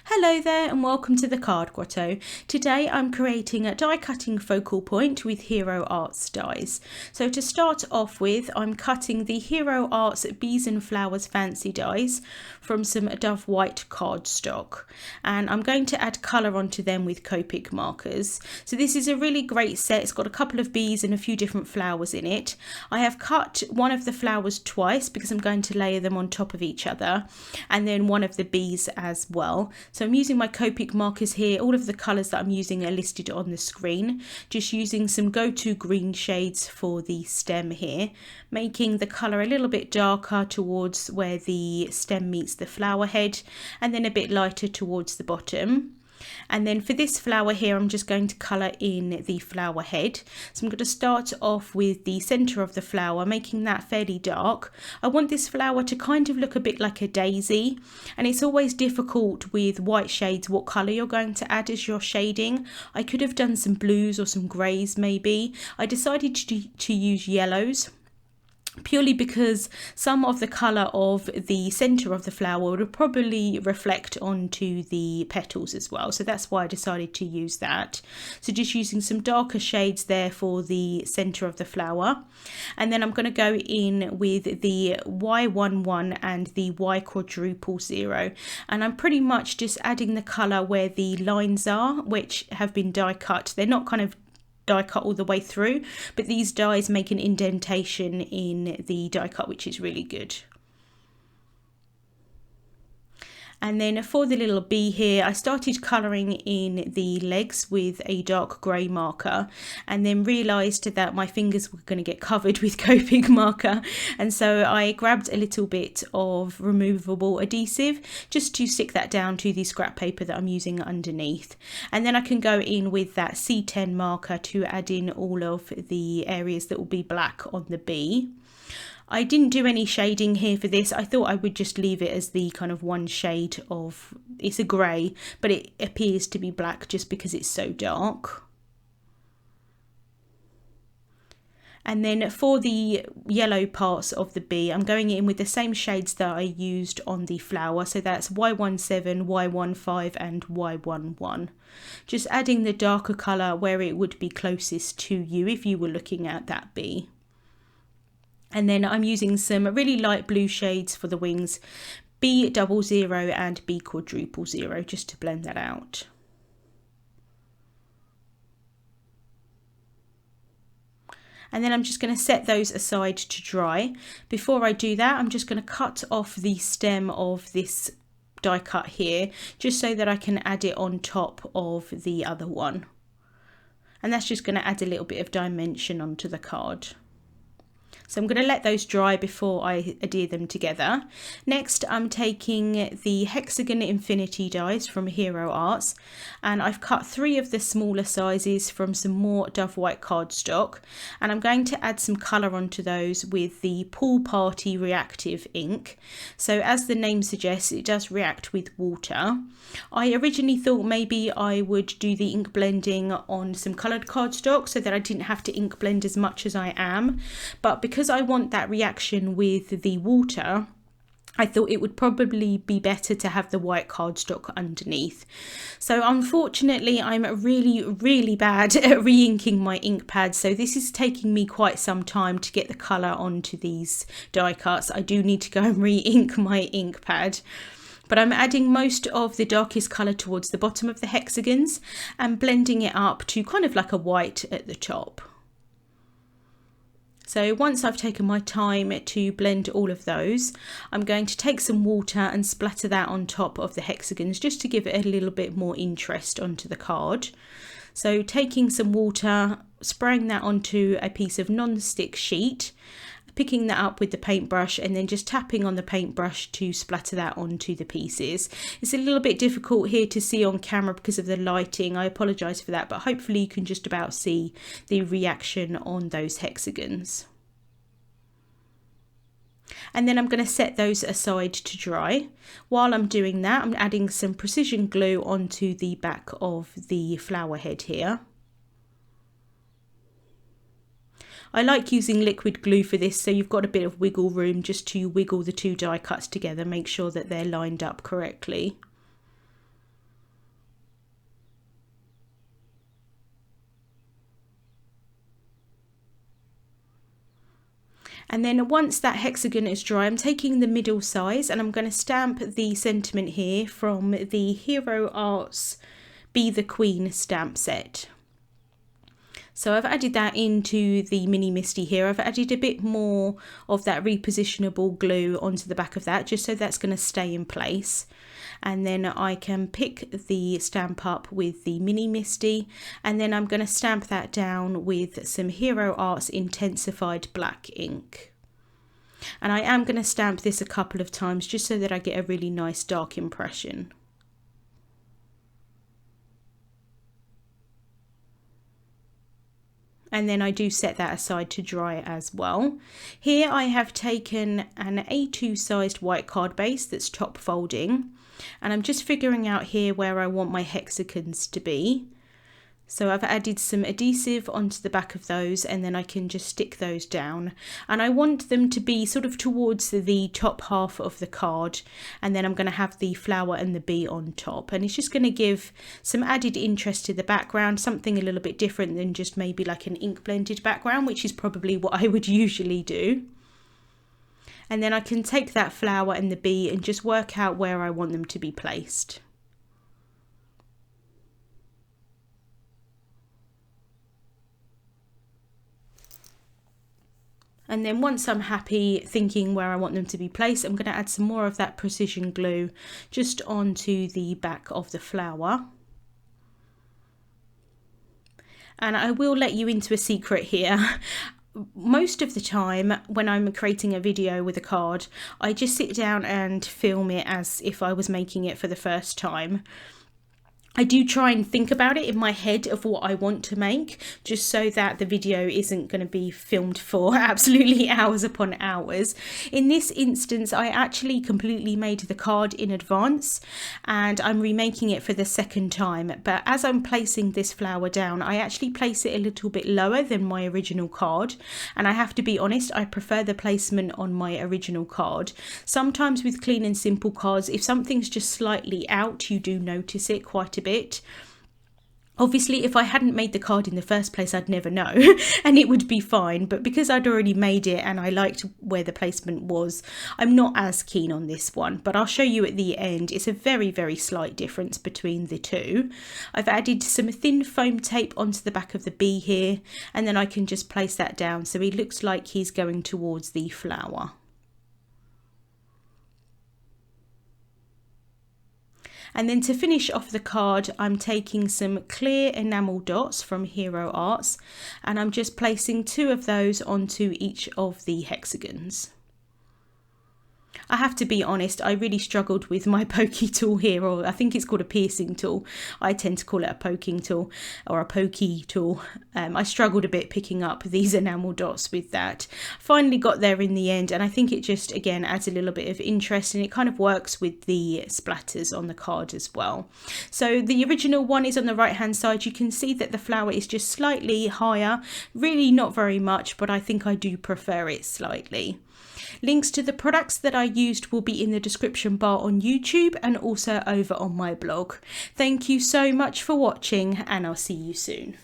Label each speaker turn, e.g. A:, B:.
A: Hello there and welcome to the Card Grotto. Today I'm creating a die cutting focal point with Hero Arts dies. So to start off with, I'm cutting the Hero Arts Bees and Flowers Fancy dies from some Dove White cardstock, and I'm going to add colour onto them with Copic markers. So this is a really great set. It's got a couple of bees and a few different flowers in it. I have cut one of the flowers twice because I'm going to layer them on top of each other, and then one of the bees as well. So I'm using my Copic markers here. All of the colours that I'm using are listed on the screen. Just using some go-to green shades for the stem here, making the colour a little bit darker towards where the stem meets the flower head, and then a bit lighter towards the bottom. And then for this flower here, I'm just going to colour in the flower head. So I'm going to start off with the centre of the flower, making that fairly dark. I want this flower to kind of look a bit like a daisy, and it's always difficult with white shades what colour you're going to add as your shading. I could have done some blues or some greys maybe. I decided to use yellows, purely because some of the colour of the centre of the flower would probably reflect onto the petals as well, so that's why I decided to use that. So just using some darker shades there for the centre of the flower, and then I'm going to go in with the Y11 and the Y quadruple 0, and I'm pretty much just adding the colour where the lines are, which have been die cut. They're not kind of die cut all the way through, but these dies make an indentation in the die cut, which is really good. And then for the little bee here, I started colouring in the legs with a dark grey marker, and then realised that my fingers were going to get covered with Copic marker, and so I grabbed a little bit of removable adhesive just to stick that down to the scrap paper that I'm using underneath. And then I can go in with that C10 marker to add in all of the areas that will be black on the bee. I didn't do any shading here for this. I thought I would just leave it as the kind of one shade of, it's a grey, but it appears to be black just because it's so dark. And then for the yellow parts of the bee, I'm going in with the same shades that I used on the flower. So that's Y17, Y15 and Y11. Just adding the darker colour where it would be closest to you if you were looking at that bee. And then I'm using some really light blue shades for the wings, B00 and B quadruple 0, just to blend that out. And then I'm just going to set those aside to dry. Before I do that, I'm just going to cut off the stem of this die cut here, just so that I can add it on top of the other one. And that's just going to add a little bit of dimension onto the card. So I'm going to let those dry before I adhere them together. Next, I'm taking the Hexagon Infinity dies from Hero Arts, and I've cut 3 of the smaller sizes from some more Dove White cardstock, and I'm going to add some colour onto those with the Pool Party Reactive ink. So as the name suggests, it does react with water. I originally thought maybe I would do the ink blending on some coloured cardstock so that I didn't have to ink blend as much as I am, but because I want that reaction with the water, I thought it would probably be better to have the white cardstock underneath. So unfortunately, I'm really bad at re-inking my ink pads, so this is taking me quite some time to get the colour onto these die cuts. I do need to go and re-ink my ink pad. But I'm adding most of the darkest colour towards the bottom of the hexagons and blending it up to kind of like a white at the top. So once I've taken my time to blend all of those, I'm going to take some water and splatter that on top of the hexagons just to give it a little bit more interest onto the card. So taking some water, spraying that onto a piece of non-stick sheet, picking that up with the paintbrush and then just tapping on the paintbrush to splatter that onto the pieces. It's a little bit difficult here to see on camera because of the lighting. I apologise for that, but hopefully you can just about see the reaction on those hexagons. And then I'm going to set those aside to dry. While I'm doing that, I'm adding some precision glue onto the back of the flower head here. I like using liquid glue for this, so you've got a bit of wiggle room just to wiggle the 2 die cuts together, make sure that they're lined up correctly. And then once that hexagon is dry, I'm taking the middle size and I'm going to stamp the sentiment here from the Hero Arts Be the Queen stamp set. So I've added that into the mini MISTI here. I've added a bit more of that repositionable glue onto the back of that, just so that's going to stay in place. And then I can pick the stamp up with the mini MISTI, and then I'm going to stamp that down with some Hero Arts Intens-ified black ink. And I am going to stamp this a couple of times just so that I get a really nice dark impression. And then I do set that aside to dry as well. Here I have taken an A2 sized white card base that's top folding, and I'm just figuring out here where I want my hexagons to be. So I've added some adhesive onto the back of those, and then I can just stick those down. And I want them to be sort of towards the top half of the card, and then I'm going to have the flower and the bee on top. And it's just going to give some added interest to the background, something a little bit different than just maybe like an ink blended background, which is probably what I would usually do. And then I can take that flower and the bee and just work out where I want them to be placed. And then once I'm happy thinking where I want them to be placed, I'm going to add some more of that precision glue just onto the back of the flower. And I will let you into a secret here. Most of the time when I'm creating a video with a card, I just sit down and film it as if I was making it for the first time. I do try and think about it in my head of what I want to make, just so that the video isn't going to be filmed for absolutely hours upon hours. In this instance, I actually completely made the card in advance and I'm remaking it for the second time. But as I'm placing this flower down, I actually place it a little bit lower than my original card. And I have to be honest, I prefer the placement on my original card. Sometimes with clean and simple cards, if something's just slightly out, you do notice it quite a bit. Obviously, if I hadn't made the card in the first place, I'd never know and it would be fine. But because I'd already made it and I liked where the placement was, I'm not as keen on this one. But I'll show you at the end. It's a very, very slight difference between the two. I've added some thin foam tape onto the back of the bee here, and then I can just place that down so he looks like he's going towards the flower. And then to finish off the card, I'm taking some clear enamel dots from Hero Arts, and I'm just placing 2 of those onto each of the hexagons. I have to be honest, I really struggled with my pokey tool here, or I think it's called a piercing tool. I tend to call it a poking tool or a pokey tool. I struggled a bit picking up these enamel dots with that. Finally got there in the end, and I think it just again adds a little bit of interest, and it kind of works with the splatters on the card as well. So the original one is on the right hand side. You can see that the flower is just slightly higher, really not very much, but I think I do prefer it slightly. Links to the products that I used will be in the description bar on YouTube and also over on my blog. Thank you so much for watching, and I'll see you soon.